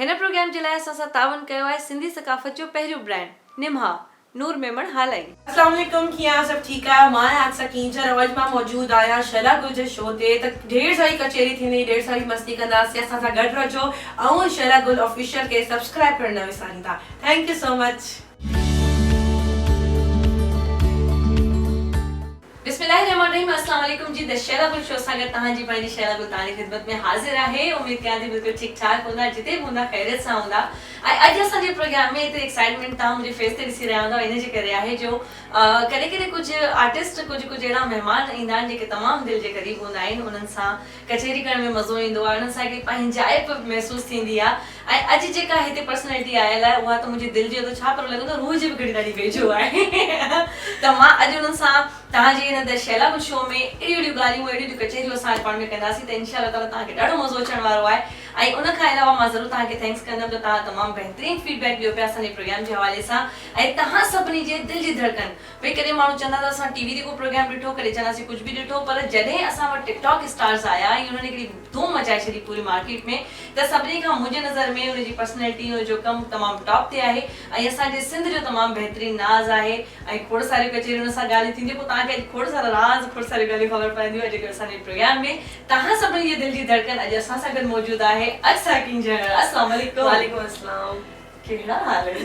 हिन प्रोग्राम जे लाइ असां सां तावन कयो आहे सिंधी सकाफ़त जो पहिरियों ब्रांड निम्हा नूर मेमण हालाई। अस्सलाम वालेकुम, कीअं सब ठीक है। मां आहियां कींचर अवज मां मौजूद आहियां शैला गुल जे शो ते। त ढेर सारी कचेरी थींदी, ढेर सारी मस्ती कंदासीं। असां सां गॾु रहिजो ऐं शैला गुल ऑफिशियल खे सब्सक्राइब करणु न विसारींदा। Thank you so much. बिस्मिल्लाहिर्रहमानिर्रहीम। अस्सलाम वालेकुम जी। द शैला गुल शो सां गॾु तव्हांजी पंहिंजी शैला गुल तव्हांजी ख़िदमत में हाज़िर आहे। उमेद कयां थी बिल्कुलु ठीक ठाक हूंदा, जिते बि हूंदा ख़ैरियत सां हूंदा। ऐं अॼु असांजे प्रोग्राम में एतिरी एक्साइटमेंट तव्हां मुंहिंजे फेस ते ॾिसी रहिया हूंदव। इन जे करे आहे जो कॾहिं कॾहिं कुझु आर्टिस्ट कुझु अहिड़ा महिमान ईंदा आहिनि जेके तमामु दिलि जे क़रीब हूंदा आहिनि। उन्हनि सां कचेरी करण में मज़ो ईंदो आहे, उन्हनि सां हिकिड़ी पंहिंजाइप महसूसु थींदी आहे। ऐं अॼु जेका हिते पर्सनैलिटी आयल आहे उहा त मुंहिंजे दिलि जो त छा पर लॻंदो रूह जी बि घड़ी ॾाढी वेझो आहे। त मां अॼु उन्हनि सां तव्हांजे हिन द शैला गुल शो में अहिड़ियूं ॻाल्हियूं अहिड़ियूं कचेरियूं असां पाण में कंदासीं त इंशाअल्लाह ताला तव्हांखे ॾाढो मज़ो अचण वारो आहे। ऐं उन खां अलावा मां ज़रूरु तव्हांखे थैंक्स कंदमि त तव्हां तमामु बहितरीनु फीडबैक ॾियो पिया असांजे प्रोग्राम जे हवाले सां। ऐं तव्हां सभिनी जे दिलि जी धड़कन भई कॾहिं माण्हू चवंदा त असां टीवी ते को प्रोग्राम ॾिठो, कॾहिं चवंदासीं कुझु बि ॾिठो, पर जॾहिं असां वटि टिकटॉक स्टार्स आया ऐं उन्हनि हिकिड़ी धूम मचाए छॾी पूरी मार्केट में, त सभिनी खां मुंहिंजे नज़र में उनजी पर्सनैलिटी जो कमु तमामु टॉप ते आहे। ऐं असांजे सिंध जो तमामु बहितरीनु नाज़ आहे। ऐं खोड़ सारियूं कचेरियूं सां ॻाल्हियूं थींदियूं। पोइ तव्हांखे अॼु खोड़ सारा राज़, खोड़ सारियूं ॻाल्हियूं ख़बर पवंदियूं जेके असांजे प्रोग्राम में। तव्हां सभिनी जे दिलि जी धड़कन अॼु असां सां गॾु मौजूदु आहे अक्सा किंजर। अस्सलाम वालेकुम। वालेकुम अस्सलाम। कहिड़ा हाल आहिनि?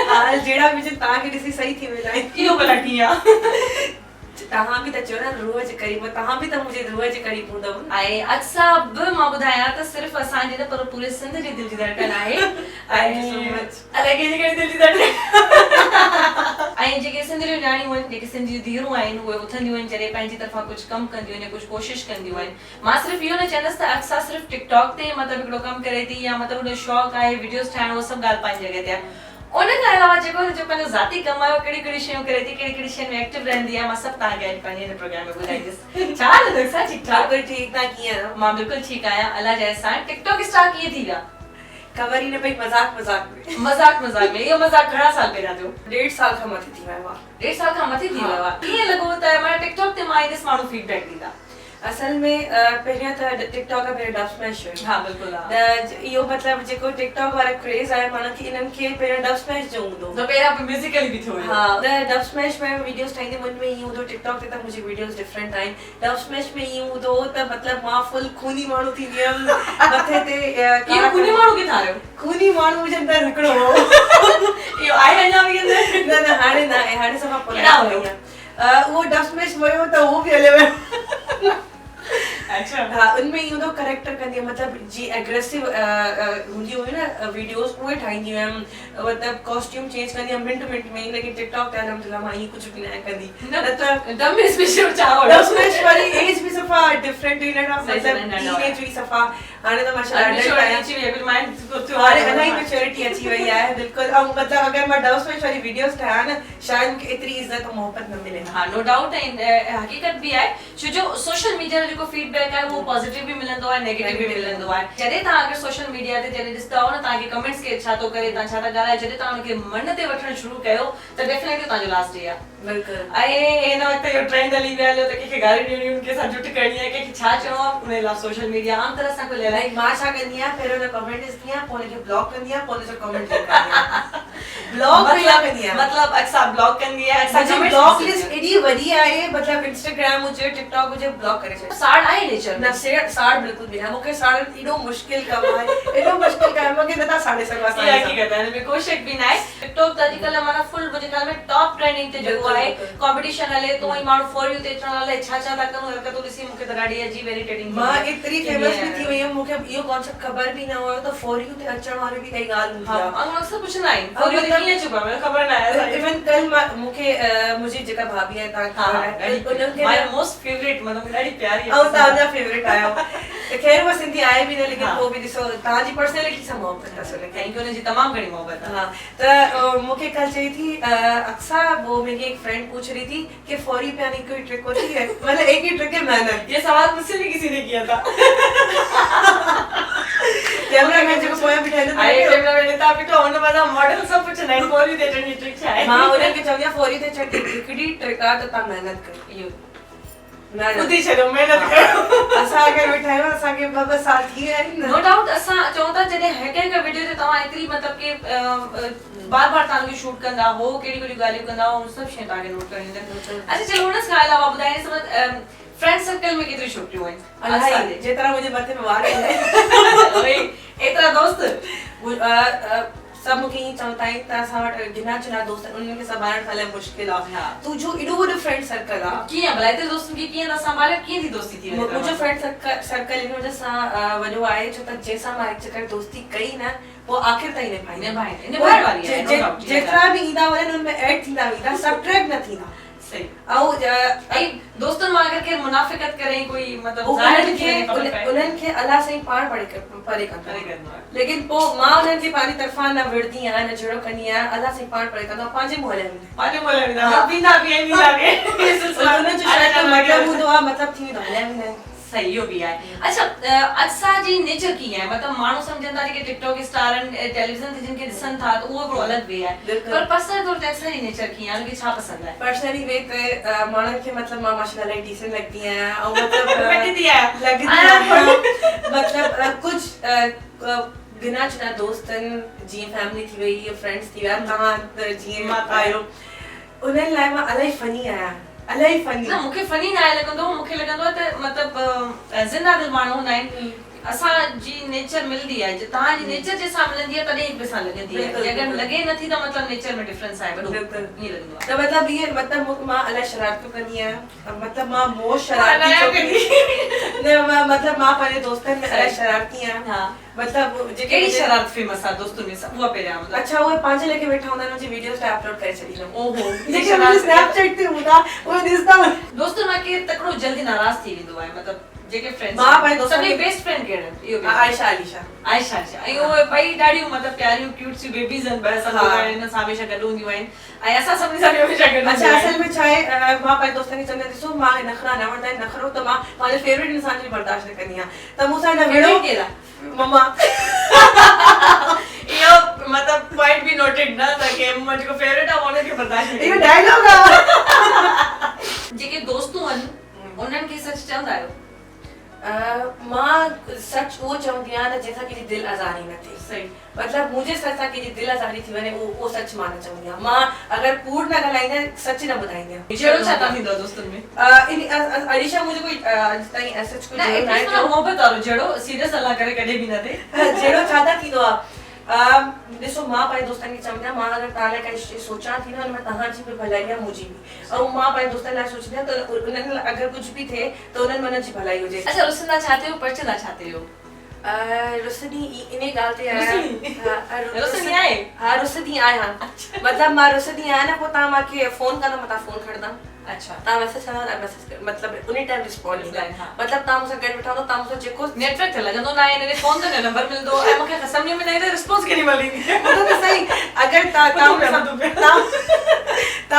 हाल जहिड़ा बि तव्हांखे ॾिसी सही थी वेंदा आहिनि। इहो भला कीअं? तव्हां बि त चयो न रूह जे क़रीब, तव्हां बि त मुंहिंजे रूह जे क़रीब हूंदव। ऐं अक्सा बि मां ॿुधायां त सिर्फ़ु असांजे न पर पूरे सिंध जी दिलि जी धड़कन आहे। अलाए कंहिंजी कहिड़ी दिलि जी धड़कन। ऐं जेके सिंध जूं न्याणियूं आहिनि, जेके सिंध जूं धीअरूं आहिनि, उहे उथंदियूं आहिनि जॾहिं पंहिंजी तरफ़ां कुझु कमु कंदियूं आहिनि, कुझु कोशिशि कंदियूं आहिनि। मां सिर्फ़ु इहो न चवंदसि त अक्सा सिर्फ़ु टिकटॉक ते मतिलबु हिकिड़ो कमु करे थी या मतिलबु उनजो शौक़ु आहे वीडियोस ठाहिण, उहो सभु ॻाल्हि पंहिंजी जॻह ते आहे। उन खां अलावा जेको पंहिंजो ज़ाती कमु आहे, कहिड़ी कहिड़ी शयूं करे थी, कहिड़ी कहिड़ी शयुनि में एक्टिव रहंदी आहे, मां सभु तव्हांखे अॼु पंहिंजे हिन प्रोग्राम में ॿुधाईंदसि। छा हाल आहे अक्सा? ठीकु ठाक? बिल्कुलु ठीकु। तव्हां कीअं? मां बिल्कुलु ठीकु आहियां, अल्लाह जे एहसान। टिकटॉक स्टार कीअं थी विया? ख़बर ई न पई। मज़ाक में मज़ाक में। इहो मज़ाक घणा साल पहिरियां थियो? 1.5 साल खां मथे थी वियो आहे। 1.5 साल खां मथे थी वियो आहे। कीअं लॻो त मां टिकटॉक ते मां ईंदसि माण्हू फीडबैक ॾींदा? असल में पहिरियां त टिकटॉक पहिरियों डब स्मैश हुयो। हा बिल्कुलु। त इहो मतिलबु जेको टिकटॉक वारा क्रेज़ आहे माना कि इन्हनि खे पहिरियों डब स्मैश जो हूंदो त पहिरियां म्यूज़िकली बि थियो। हा, त डब स्मैश में वीडियोस ठाहींदे मुंहिंज में ईअं हूंदो। टिकटॉक ते त मुंहिंजी वीडियोस डिफरेंट आहिनि। डब स्मैश में ईअं हूंदो त मतिलबु मां फुल खूनी माण्हू थींदी हुयमि। मथे ते इहो खूनी माण्हू किथां आयो? खूनी माण्हू मुंहिंजे अंदरि हिकिड़ो हो। इहो आहे अञा बि अंदरि? न हाणे न आहे, हाणे सफ़ा केॾा हुयो? उहो डब स्मैश वियो त उहो बि हलियो वियो। अच्छा। हा, उनमें ईअं हूंदो करेक्टर कंदी मतिलबु जीअं एग्रेसिव हूंदी हुई न वीडियोस, उहे ठाहींदी हुयमि। मतिलबु कॉस्ट्यूम चेंज कंदी हुयमि मिंट में। लेकिन टिकटॉक ते अल्हम्दुलिल्लाह मां ईअं कुझु बि न कंदी। न त डब स्मैश छा हो? डब स्मैश वारी एज बि सफ़ा डिफरेंट हुई। मतिलबु टीनेज हुई सफ़ा। हाणे त माशाल्लाह हाणे अञा ई मैच्योरिटी अची वई आहे बिल्कुलु। ऐं मतिलबु अगरि मां डब स्मैश वारी वीडियोस ठाहियां न, शायदि मूंखे एतिरी इज़त ऐं मोहबत न मिले। हा, नो डाउट। ऐं हक़ीक़त बि आहे छो जो सोशल मीडिया जो जेको फीडबैक आहे उहो पॉजिटिव बि मिलंदो आहे, नेगेटिव बि मिलंदो आहे। जॾहिं तव्हां अगरि सोशल मीडिया ते जॾहिं ॾिसंदा हो न तव्हांखे कमेंट्स के छा थो करे, तव्हां छा था ॻाल्हायो, जॾहिं तव्हां हुनखे मन ते वठणु शुरू कयो त डेफिनेटली तव्हांजो लास्ट डे आहे। बिल्कुलु। ऐं हिन वक़्तु इहो ट्रेंड हली वियो आहे त कंहिंखे गालियूं ॾियणियूं, कंहिंसां जुट करणी आहे, कंहिंखे छा चवणो आहे, उन लाइ सोशल मीडिया आम तरह सां खुलियल आहे। मां छा कंदी आहियां, पहिरियों त कमेंट ॾिसंदी आहियां, पोइ हुनखे ब्लॉक कंदी आहियां, पोइ हुनजो कमेंट कंदी आहियां। ब्लॉक कंदी आहियां मतिलबु अक्सा ब्लॉक कंदी आहे। मुंहिंजी ब्लॉक लिस्ट एॾी वॾी आहे। मतिलबु इंस्टाग्राम हुजे, टिकटॉक हुजे, ब्लॉक करे छॾियो। साड़ आहे नेचर न साड़ बिल्कुलु बि न। मूंखे साड़ एॾो मुश्किल कमु आहे, एॾो मुश्किल कमु आहे कि नथा साड़े सघां। हक़ीक़त आहे, हिन में कोई शक बि न आहे। टिकटॉक त अॼुकल्ह माना फुल मुंहिंजे ख़्याल में टॉप ट्रेंडिंग ते जेको आहे कॉम्पिटिशन हले तो ऐं माण्हू फॉर यू ते अचण लाइ छा छा था कनि, हरकतूं ॾिसी मूंखे त ॾाढी अजीब इरिटेटिंग। मां एतिरी फेमस बि थी वई हुयमि, मूंखे इहो कॉन्सेप्ट ख़बर बि न हुयो त फॉर यू ते अचण वारी बि काई ॻाल्हि हूंदी आहे। ऐं अक्सर पुछंदा आहिनि फॉर यू ते कीअं चुका, मूंखे ख़बर न आहे। इवन कल मूंखे मुंहिंजी जेका भाभी आहे, तव्हांखे उन्हनि खे मोस्ट फेवरेट, मतिलबु ॾाढी प्यारी ऐं तव्हांजा फेवरेट आहियो। ख़ैर उहा सिंधी आहे बि न, लेकिन पोइ बि ॾिसो तव्हांजी पर्सनैलिटी सां मोहबत आहे। थैंक यू, हुनजी तमामु घणी मोहबत आहे। हाँ, तो मूंखे कल चई थी अक्सा, वो मेरी एक फ्रेंड पूछ रही थी कि फौरी पे आने की कोई ट्रिक होती है? मतलब एक ही ट्रिक है मेहनत। ये सवाल मुझसे भी किसी ने किया था। कैमरा मैन जो पोया बिठाए ना, अरे कैमरा मैन था बिठो उन बदा मॉडल सब कुछ नहीं फौरी ते ट्रिक ट्रिक है। मां उन्हनि खे चवंदी आहियां फौरी ते हिकिड़ी ट्रिक आहे त तव्हां महिनत कयो। इहो खुद ही चलो मेहनत करो। असां अगरि वेठा आहियूं, असांखे 2 साल थी विया आहिनि। नो डाउट असां चऊं था जॾहिं जॾहिं हिक वीडियो ते तव्हां एतिरी मतलब कि बार-बार तव्हांखे शूट कंदा हो, कहिड़ी ॻाल्हियूं कंदा हो, सभु शयूं तव्हांखे नोट करणियूं आहिनि। अच्छा चलो हुन खां अलावा ॿुधाए फ्रेंड सर्कल में केतिरी छोकिरियूं आहिनि? जेतिरा मुंहिंजे मथे में वार आहिनि एतिरा दोस्त सब मूंखे ईअं चवंदा आहिनि त असां वटि गिना चुना दोस्त आहिनि, उन्हनि खे संभालण सां मुश्किल आहे। तुंहिंजो एॾो वॾो फ्रेंड सर्कल आहे, कीअं भला एतिरे दोस्तनि खे कीअं था संभाले, कीअं थी दोस्ती थी? मुंहिंजो फ्रेंड सर्कल इन वजह सां वॾो आहे छो त जंहिंसां मां हिकु चकर दोस्ती कई न पोइ आख़िर ताईं निभाइण वारी आहे। जेतिरा बि ईंदा वञनि हुन में ऐड थींदा वेंदा, सब्ट्रैक्ट न थींदा। सही। ऐं दोस्तनि मां अगर के मुनाफिकत करे कोई मतलब उन्हनि खे अलाह साईं पाण परे कंदो आहे, लेकिन पोइ मां उन्हनि खे पंहिंजी तरफ़ां न विढ़ंदी आहियां न जहिड़ो कंदी आहियां, अलाह साईं पाण परे कंदो आहे पंहिंजे मोहल्ले में। उन्हनि जो शायदि मतिलबु हूंदो आहे, मतिलबु थी वेंदो हलिया वेंदा आहिनि। सही हो भी आहे। अच्छा असांजी नेचर कीअं आहे, मतलब माण्हू सम्झनि था कि टिकटॉक स्टार टेलीविजन ते जिनखे ॾिसनि था त उहो हिकिड़ो अलॻि वे आहे, पर पर्सनल तौर ते असांजी नेचर कीअं आहे, छा पसंदि आहे? पर्सनली वे ते माण्हुनि खे मतलब मां माशाल्लाह इलाही डिसेंट लॻदी आहियां ऐं मतलब लॻदी आहियां मतलब कुछ गिना चुना दोस्तनि जीअं फैमिली थी वई, फ्रेंड्स थी विया, तव्हां जीअं आहियो, उन्हनि लाइ मां इलाही फनी आहियां, इलाही फनी। न मूंखे फनी न आहे लॻंदो, मूंखे लॻंदो आहे त मतलब ज़िंदा दिल माण्हू हूंदा आहिनि, असांजी नेचर मिलंदी आहे, तव्हांजी नेचर जंहिंसां मिलंदी आहे तॾहिं हिक ॿिए सां लॻंदी आहे, अगरि लॻे नथी त मतलब नेचर में डिफरेंस आहे वॾो, ईअं लॻंदो आहे। त मतलब ईअं मतलब मां इलाही शरारतूं कंदी आहियां, मतलब मां मोस्ट शरारती न मतलब मां पंहिंजे दोस्तनि में इलाही शरारती आहियां। मतलब कहिड़ी शरारत फेमस आहे दोस्तनि में, सब उहा पहिरियां मतलब? अच्छा उहे पंहिंजे लेखे वेठा हूंदा आहिनि, मुंहिंजी वीडियोस ठाहे अपलोड करे छॾींदा। ओहो, जेके मुंहिंजे स्नैपचैट ते हूंदा उहे ॾिसंदा। दोस्तनि मां केरु तकिड़ो जल्दी नाराज़ थी वेंदो आहे, मतलब जेके फ्रेंड्स मां पंहिंजे दोस्तनि जी बेस्ट फ्रेंड केरु आहे? इहो आयशा अलीशा। ऐं उहे ॿई ॾाढियूं मतलब प्यारियूं क्यूट सी बेबीज़ आहिनि, बस हिन सां हमेशा गॾु हूंदियूं आहिनि ऐं असां सभिनी सां हमेशा गॾु। अच्छा असल में छा आहे, मां पंहिंजे दोस्तनि खे चवंदी आहियां ॾिसो मां नखरा न वठंदा आहिनि, नखरो त मां पंहिंजे फेवरेट इंसान जी बर्दाश्त न कंदी आहियां, त मूंसां न विड़ो केरु आहे? मम्मा। इहो मतलब पॉइंट बि नोटेड न त के मुंहिंजो फेवरेट आहे उन खे बर्दाश्त न। इहो डायलॉग आहे। जेके दोस्तूं आहिनि उन्हनि खे सच चवंदा आहियो? मां सच उहो चवंदी आहियां न जंहिंसां कंहिंजी दिलि आज़ारी न थिए। सही। मतलब मुंहिंजे सच सां कंहिंजी दिलि आज़ारी थी वञे उहो सच मां न चवंदी आहियां। मां अगरि कूड़ न ॻाल्हाईंदी सच न ॿुधाईंदी आहियां। जहिड़ो छा था थींदो दोस्तनि में? अलीशा मुंहिंजो कोई अॼु ताईं सच कुझु न आहे मोहबत वारो जहिड़ो सीरियस हला करे कॾहिं बि न थिए जहिड़ो छा था थींदो आहे। ॾिसो मां पंहिंजे दोस्तनि खे चवंदी आहियां मां अगरि तव्हां लाइ काई शइ सोचां थी न हुनमें तव्हांजी बि भलाई आहे मुंहिंजी बि, ऐं मां पंहिंजे दोस्तनि लाइ सोचंदी आहियां त उन्हनि लाइ अगरि कुझु बि थिए त उन्हनि में उन्हनि जी भलाई हुजे। अच्छा रुसंदा छा थियो, पढ़ंदा छा थियो? रुसनी इन ॻाल्हि ते आहियां। रुसनी आहे? हा रुसंदी आहियां, मतलब मां रुसंदी आहियां न पोइ तव्हां मूंखे फोन कंदो, मां तव्हां फोन खणंदमि। अच्छा तव्हां मैसेज कंदो न मैसेज मतलब उन टाइम रिस्पॉन्ड ॾींदा, मतलब तव्हां मूंसां गॾु वेठा हूंदो, तव्हां मूंसां जेको नेटवर्क ते लॻंदो न आहे, हिन फोन ते नंबर मिलंदो ऐं मूंखे सम्झ में न ईंदो रिस्पॉन्स केॾी महिल ईंदी। ॿुधो त सही, अगरि तव्हां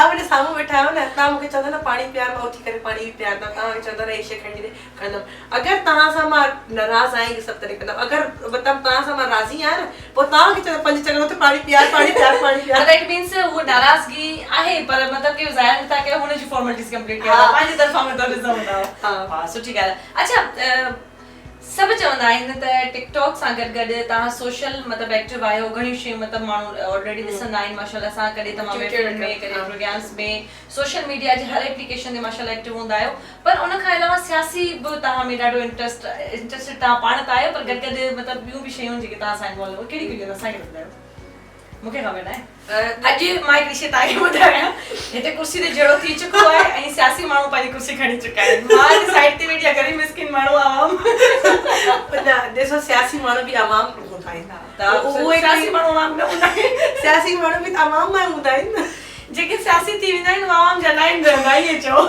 मुंहिंजे साम्हूं वेठा आहियो न, तव्हां मूंखे चवंदा न पाणी पीआर, मां उथी करे पाणी बि पीआरंदमि, तव्हां मूंखे चवंदा न इहे शइ खणी ॾे खणंदमि। अगरि तव्हां सां मां नाराज़ आहियां इहे सभु तरीक़े कंदमि, अगरि मतिलबु तव्हां सां मां राज़ी आहियां न पोइ तव्हां मूंखे चवंदा 5 चकर उते पाणी पीआर पाणी पीआर पाणी पीआर। दैट मींस उहो नाराज़गी आहे पर मतिलबु कि ज़ाहिर नथा कयो हुनजी फॉर्मेलिटीज़ कंप्लीट कयो पंहिंजी तरफ़ां मतिलबु ॾिसंदा। हा सुठी ॻाल्हि आहे। अच्छा सभु चवंदा आहिनि त टिकटॉक सां गॾु गॾु तव्हां सोशल मतिलबु एक्टिव आहियो, घणियूं शयूं मतिलबु माण्हू ऑलरेडी ॾिसंदा आहिनि माशाल्लाह सां, कॾहिं तव्हां यूट्यूब में कॾहिं प्रोग्राम्स में सोशल मीडिया जे हर एप्लीकेशन ते माशाल्लाह एक्टिव हूंदा आहियो, पर उन खां अलावा सियासी बि तव्हां में ॾाढो इंटरेस्टेड तव्हां पाण त आहियो, पर गॾु गॾु मतिलबु ॿियूं बि शयूं जेके तव्हां सां इन्वॉल्व कहिड़ी कहिड़ी असांखे ॿुधायो? मूंखे ख़बर न आहे। अॼु मां हिकिड़ी शइ तव्हांखे ॿुधायां, हिते कुर्सी ते जहिड़ो थी चुको आहे ऐं सियासी माण्हू पंहिंजी कुर्सी खणी चुका आहिनि, मां हिते साइड ते वेठी आहियां, गरीब मिस्किन माण्हू आवाम। न ॾिसो सियासी माण्हू बि आवाम हूंदा आहिनि, त उहे सियासी माण्हू आवाम न हूंदा आहिनि, सियासी माण्हू बि आवाम मां हूंदा आहिनि, जेके सियासी थी वेंदा आहिनि आवाम जा न रहंदा, ईअं चओ।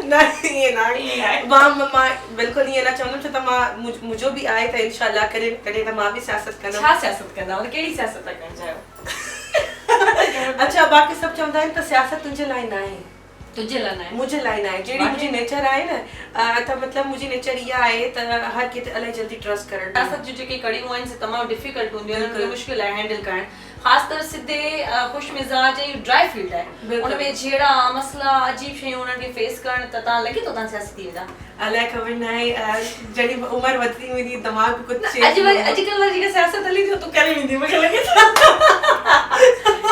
न ईअं न आहे, मां बिल्कुलु ईअं न चवंदमि छो त मां मुंहिंजो बि आहे त इनशाअल्लाह कॾहिं कॾहिं त मां बि सियासत कंदमि। छा सियासत कंदा, कहिड़ी सियासत करणु चाहियो? अच्छा बाक़ी सभु चवंदा आहिनि त सियासत तुंहिंजे लाइ न आहे, तुझे लाइन है मुझे लाइन आहे जेड़ी मुझे नेचर आहे न त मतलब मुझे नेचर इहा आहे त हर के अलाई जल्दी ट्रस्ट करण असां जो जेके कड़ियूं आहिनि से तमामु डिफिकल्ट हूंदियूं आहिनि मुश्किल आहे हैंडल करण ख़ासकर सिद्धे खुश मिजाज ऐं ड्राई फील्ड आहे उन में जहिड़ा मसला अजीब शयूं उन्हनि खे फेस करण त तव्हां लॻे थो तव्हां सियासी थी वेंदा अलाए ख़बर न आहे जॾहिं उमिरि वधंदी वेंदी दिमाग़ बि कुझु अॼुकल्ह वारी जेका सियासत हली थी तूं करे वेंदी मूंखे लॻे थो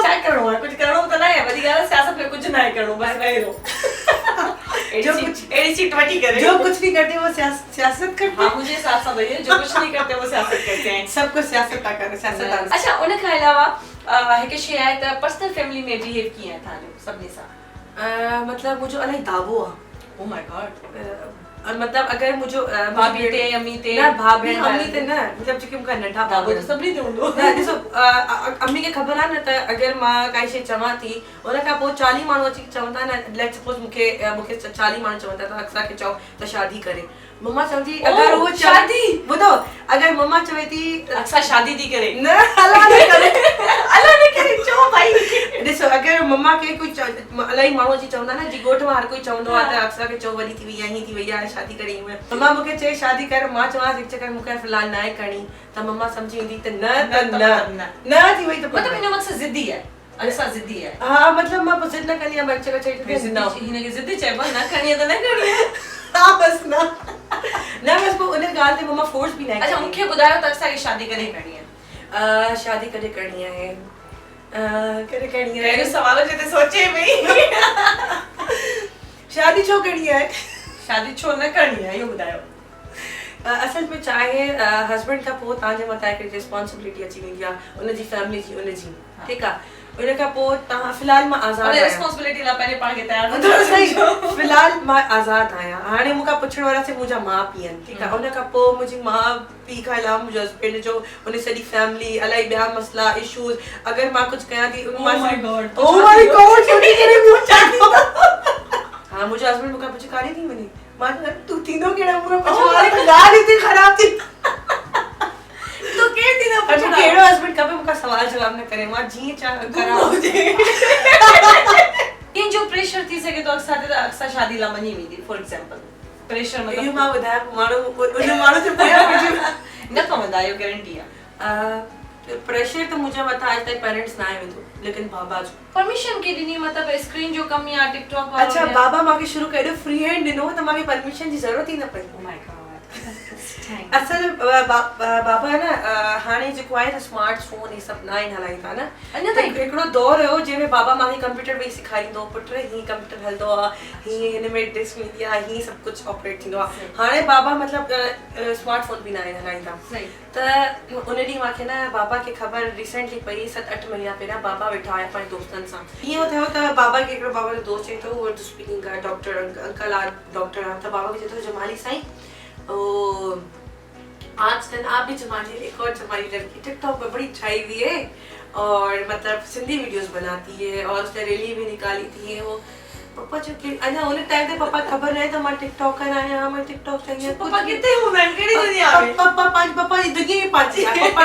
छा करिणो आहे कुझु करिणो त न आहे वॾी ॻाल्हि आहे सियासत में कुझु न आहे करिणो बसि रहियो अहिड़ी सीट वठी करे जो कुछ नहीं करते वो सियासत करते हाँ मुझे हिसाब सां भई जो कुछ नहीं करते वो सियासत करते हैं सब कुछ सियासत था करे सियासत अच्छा उन खां अलावा हिकु शइ आहे त पर्सनल फैमिली में बिहेव कीअं आहे तव्हांजो सभिनी सां मतलब मुझे अलाई दाबो आहे ओ माय गॉड मतलब अगर मुझे भाभी ते अम्मी ते ना भाभी अम्मी ते ना मतलब जेके मूंखे नंढा दाबो त सभिनी ते हूंदो न ॾिसो अम्मी खे ख़बर आहे न त अगर मां काई शइ चवां थी उन खां पोइ 40 माण्हू अची चवंदा न लेट सपोज मूंखे 40 माण्हू चवंदा त अक्सा खे चओ त शादी करे मम्मा चवंदी अगर वो शादी ॿुधो अगर मम्मा चवे थी अक्सा शादी थी करे न अल्लाह न करे चओ भाई ॾिसो अगर मम्मा खे कोई अलाई माण्हू अची चवंदा न जी ॻोठ में हर कोई चवंदो आहे त अक्सा खे चओ वॾी थी वई आहे हीअं थी वई आहे शादी करे मम्मा मूंखे चए शादी कर मां चवां हिकु चक्कर मूंखे फ़िलहाल न आहे करणी त मम्मा सम्झी वेंदी त न थी वई त मतलब हिन मक़सद ज़िद्दी आहे अक्सा ज़िद्दी आहे हाँ मतलब मां ज़िद न कंदी आहियां बच्चे का चई हिनखे ज़िद चइबो आहे न करणी आहे त न करणी आहे हाँ बस न बस वो उन ॻाल्हि ते मम्मा फोर्स बि न अच्छा मूंखे ॿुधायो त अक्सा शादी करे करणी आहे शादी करे करणी आहे करे करणी आहे अहिड़ो सवाल जे ते सोचे पई शादी छो करणी आहे शादी छो न करणी आहे इहो ॿुधायो असल में चाहे हस्बैंड का पोइ तव्हांजे मथां हिकिड़ी रिस्पॉन्सिबिलिटी अची वेंदी आहे उनजी फैमिली जी उनजी ठीकु आहे उन खां पोइ तव्हां फ़िलहाल मां आज़ाद आहियां रिस्पॉन्सिबिलिटी लाइ पंहिंजे पाण खे तयारु फ़िलहाल मां आज़ाद आहियां हाणे मूंखां पुछण वारा सिर्फ़ु मुंहिंजा माउ पीउ आहिनि ठीकु आहे उन खां पोइ मुंहिंजी माउ पीउ खां अलावा मुंहिंजो हस्बैंड जो उन सॼी फैमिली अलाई ॿिया मसला इशूज़ अगरि मां कुझु कयां थी हाँ मुझे हस्बैंड मुका पुछे काने थी मनी मां तू थींदो केड़ा पूरा पुछे गाड़ी थी खराब थी तो के थी ना पुछे केड़ो हस्बैंड कबे मुका सवाल जवाब न करे मां जी चा करा इन जो प्रेशर थी सके तो अक्सर शादी ला मनी वेंदी फॉर एग्जांपल प्रेशर मतलब यो मां बुधाया माणो उन माणो से पया न कमंदा यो गारंटी है प्रेशर तो मुझे मथा आज तक पेरेंट्स ना आए तो लेकिन बाबा जो परमिशन के दिनी मतलब स्क्रीन जो कम या टिकटॉक वाला अच्छा बाबा माके शुरू करे फ्री हैंड दिनो त माके परमिशन जी जरूरत ही न पई ओ माय गॉड असल बाबा है ना हाने जो कोई है स्मार्टफोन ये सब ना इन हलाई था ना अन्य तो एकड़ो दौर हो जे में बाबा माके कंप्यूटर में सिखाई दो पुत्र ही कंप्यूटर हलदो ही इन में डिस्क मीडिया ही सब कुछ ऑपरेट थिंदो हाने बाबा मतलब स्मार्टफोन भी ना इन हलाई था सही त उन डी माके ना बाबा के खबर रिसेंटली पई 7-8 महीना पहिरा बाबा वेठा आया पाण दोस्तन सा ये थियो त बाबा के एकड़ो बाबा जो दोस्त है तो वो स्पीकिंग का डॉक्टर अंकल आ डॉक्टर आ त बाबा के जो जमाली साईं ओ आजकल आप भी जमाली एक और जमाली लड़की टिकटॉक पे बड़ी छाई हुई है और मतलब सिंधी वीडियोस बनाती है और उसने रैली भी निकाली थी वो पापा जो कि अना उन टाइम पे पापा खबर नहीं था मैं टिकटॉकर आया मैं टिकटॉक चाहिए पापा कितने हो मैं केड़ी दुनिया में पापा ई दुनिया में पांच पापा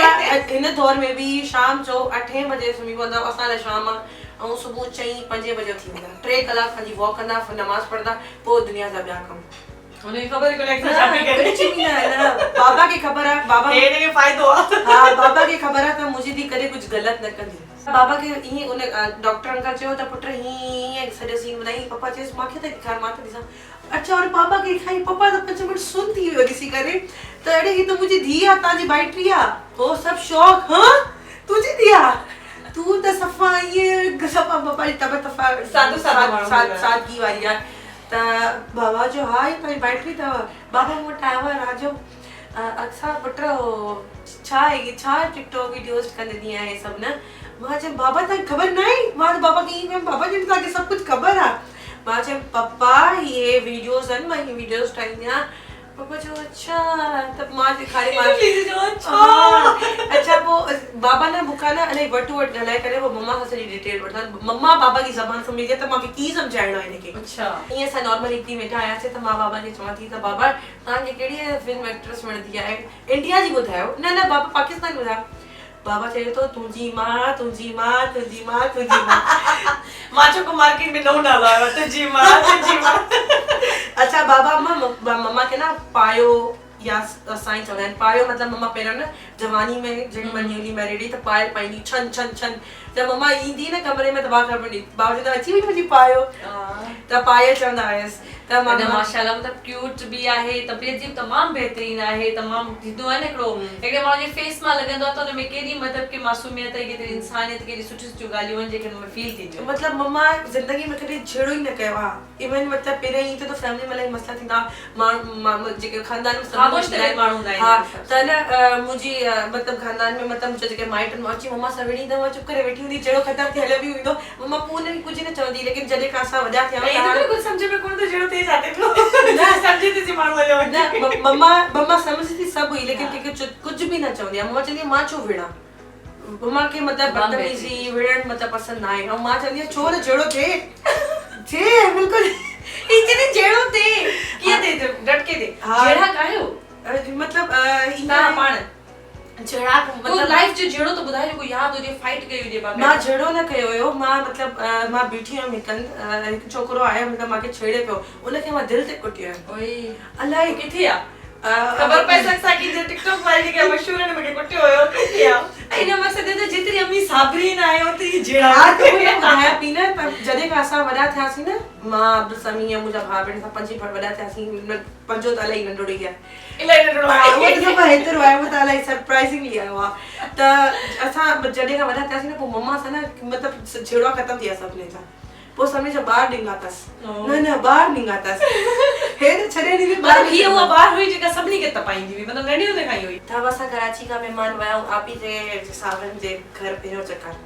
इन दौर में भी शाम जो 8 बजे सुमी पवंदा असां ला शाम ऐं सुबुह 4-5 बजे थी वेंदा 3 कलाक पंहिंजी वॉक कंदा नमाज़ पढ़ंदा पोइ दुनिया जा ॿिया कम उन्हें खबर को लेकर शादी करे कुछ भी ना बाबा के खबर है बाबा हेने के फायदो हां बाबा के खबर है त मुझे दी कदे कुछ गलत न कंदी बाबा के ई उन डॉक्टर अंकल चयो त पुत्र ही सॼो सीन ॿुधाई पापा चेस मांखे त ॾेखार मां त ॾिसां अच्छा और पापा के खाई पापा त 5 मिनट सुन थी वियो ॾिसी करे त अड़े ही तो मुझे धी आ ताजी बैटरी आ वो सब शौक हां तुझी धी आ तू त सफा ये सफा पापा जी तब तफा सादगी वाली आ त बाबा जो हाय ताई बैटरी त बाबा मोटा आवा राजो अक्सा पुत्र छा टिकटॉक वीडियोस कंदी है सब ना मां जे बाबा त खबर नहीं मां बाबा की में बाबा जी ताके सब कुछ खबर आ मां जे पापा ये वीडियोस अन मां ये वीडियोस ठाइया पापा जो अच्छा तब मां जे खाली मां जो अच्छा अच्छा वो बाबा ने बुकाना अने वटू वट गलाए करे वो मम्मा से सॼी डिटेल वठा मम्मा बाबा की ज़बान समझे त मां की समझाइणो है इनके अच्छा ये सा नॉर्मल एक दी वेठा आया से त मां बाबा ने चवा थी त बाबा तां के केड़ी फिल्म एक्ट्रेस वणदी है इंडिया जी बुधायो न बाबा पाकिस्तान बुधा बाबा चए तो तुंहिंजी मां तुंहिंजी मां तुंहिंजी मां तुंहिंजी मां मां चो मार्केट में नओं नालो आयो तुंहिंजी मां तुंहिंजी मां अच्छा बाबा मम्मा खे ना पायो या साईं चवंदा आहिनि पायो मतिलबु मम्मा पहिरियों न जवानी में जॾहिं मां न्यूली मैरिड हुई त पायल पाईंदी छन छन छन त मम्मा ईंदी न कमरे में त बाबा ख़बर पवंदी बाबा चवंदा अची वई मुंहिंजी पायो त पायल चवंदा हुयसि त माशाल्लाह मतलब क्यूट भी आहे तबियत जी तमाम बेहतरीन आहे तमाम थींदो आहे न हिकिड़ो माण्हू जे फेस मां लॻंदो आहे त हुन में केॾी मतलब की मासूमियत केतिरी इंसानियत केॾी सुठी सुठी ॻाल्हियूं आहिनि जेके हुन में फील थींदियूं मतलब मम्मा ज़िंदगी में कॾहिं छेड़ो ई न कयो आहे इवन मतलब पहिरियों ई त फैमिली में इलाही मसला थींदा माण्हू जेके ख़ानदान में ख़ामोश माण्हू हूंदा आहिनि हा त न मुंहिंजी मतलब ख़ानदान में मतलब मुंहिंजा जेके माइटनि मां अची मम्मा सां विड़ी त मां चुप करे वेठी हूंदी जहिड़ो ख़तरु थियल बि हूंदो मम्मा पोइ हुन बि कुझु न चवंदी लेकिन जॾहिं खां असां वॾा थिया कुझु सम्झ में कोन थो जहिड़ो थिए जाते पियो समझे थी माण्हू न मम्मा समझदी सभु हुई लेकिन कंहिंखे कुझु बि न चवंदी आहे मम्मा चवंदी मां छो विड़ा मम्मा खे मतलब बदतमीज़ी विड़ण मतलब पसंदि न आहे ऐं मां चवंदी आहियां छो न जहिड़ो थिए बिल्कुलु इतने जहिड़ो थिए कीअं थिए डटके थिए जहिड़ा कायो मतलब तव्हां पाण जहिड़ा मतलब लाइफ जो जहिड़ो तो ॿुधाए को यादि हुजे फाइट कई हुजे बाबा मां जहिड़ो न कयो हुयो मां मतलब मां बीठी हुयमि हिकु छोकिरो आयो मतलब मूंखे छेड़े पियो उनखे मां दिलि ते कुटियो ओए अलाए किथे आहे खबर पए सके कि जे टिकटॉक वाली के मशहूर है मूंखे कुटियो हुयो किथे आहे इन मक़सद ते जेतिरी अम्मी साबरीन आहे ओतिरी जहिड़ा तो ॿुधाया पई न जॾहिं खां असां वॾा थियासीं न मां अब्दुल समी या मुंहिंजा भाउ भेण असां पंज वॾा थियासीं पंजो त इलाही नंढड़ो ई आहे इलाही नंढड़ो आहे उहो त सभु हेतिरो आहे उहो त इलाही सरप्राइज़िंगली आयो आहे त असां जॾहिं खां वॾा थियासीं न पोइ मम्मा सां न मतिलबु छेड़ा ख़तमु थी विया सभिनी जा पोइ सभिनी जा ॿार ॾिंगा अथसि न ॿार ॾिंगा अथसि हे न छॾे ॾींदी मतलब हीअ उहा ॿार हुई जेका सभिनी खे तपाईंदी हुई मतलब नंढी हूंदे खां ई हुई तब असां कराची खां महिमान विया आपी जे सावरनि जे घर पहिरियों चकर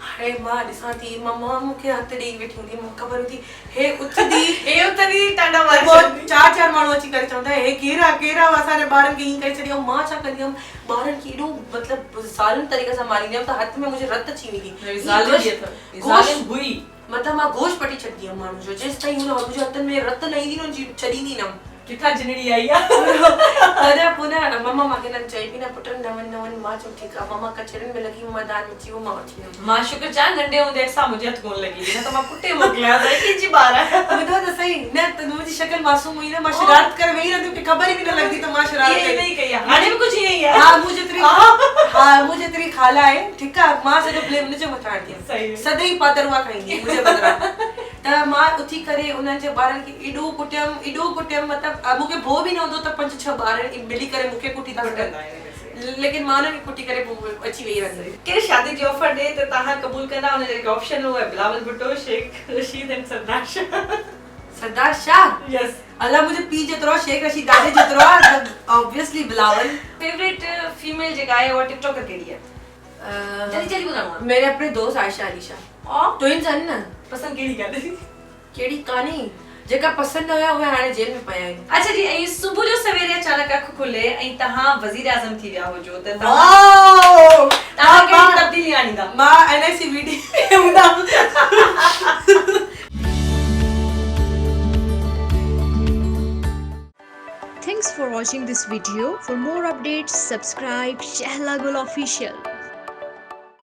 हाणे मां ॾिसां थी मम्मा मूंखे हथु ॾेई वेठी हूंदी मूंखे ख़बर हूंदी हे उथंदी टांडा मार चार माण्हू अची करे चवंदा हे केरा असांजे ॿारनि खे ईअं करे छॾियो मां छा कंदी हुयमि ॿारनि खे एॾो मतिलबु ज़ालिम तरीक़े सां मारींदी हुयमि त हथ में मुंहिंजे रत अची वेंदी हुई मतलब मां गोश पटी छॾंदी हुयमि माण्हू जो जेसि ताईं मुंहिंजे हथनि में रत न ईंदी न छॾींदी न किथां जिनड़ी आई आहे तॾहिं पोइ न मम्मा मूंखे न चई पई न पुट न वञ मां चयो ठीकु आहे मम्मा कचरियुनि में लॻी मां दाल में चियो मां वठी वियमि मां शुक्र चाह नंढे हूंदे सां मुंहिंजे हथ कोन लॻी न त मां पुटे मोकिलियां त कंहिंजी ॿार आहे ॿुधो त सही न त मुंहिंजी शक्ल मासूम हुई न मां शरारत करे वेही रहंदी मूंखे ख़बर ई बि न लॻंदी त मां शरारत कई आहे हाणे बि कुझु ईअं ई आहे हा मुंहिंजी जेतिरी ख़ाला आहे ठीकु आहे मां सॼो ब्लेम हुनजे मथां आणंदी आहियां सदाईं पातरुआ खाईंदी मुंहिंजे बदिरां त मां उथी करे उन्हनि जे ॿारनि खे एॾो कुटियमि मतिलबु मूंखे भो बि न हूंदो त 5-6 ॿार मिली करे मूंखे कुटी था वठनि लेकिन मां उन्हनि खे कुटी करे अची वेही रहंदी कहिड़ी शादी जी ऑफर ॾे त तव्हां क़बूल कंदा हुन जेके ऑप्शन हुआ बिलावल भुट्टो शेख रशीद एंड सरदार शाह यस अल्लाह मुझे पी जेतिरो शेख रशीद दादे जेतिरो ऑब्वियसली बिलावल फेवरेट फीमेल जेका आहे वो टिकटॉकर कहिड़ी है जल्दी ॿुधाओ मेरे अपने दोस्त आयशा अलीशा और ट्विन्स आहिनि न पसंद कहिड़ी कान्हे जेका पसंद हुया उहे हाणे जेल में पिया आहिनि अच्छा जी ऐं सुबुह जो सवेरे अचानक अख खुले ऐं तव्हां वज़ीर आज़म थी विया हुजो त तव्हां कहिड़ी तब्दीली आणींदा मां एनआईसी वीडियो हूंदा Thanks for watching this video. For more updates, subscribe Shehla Gul Official.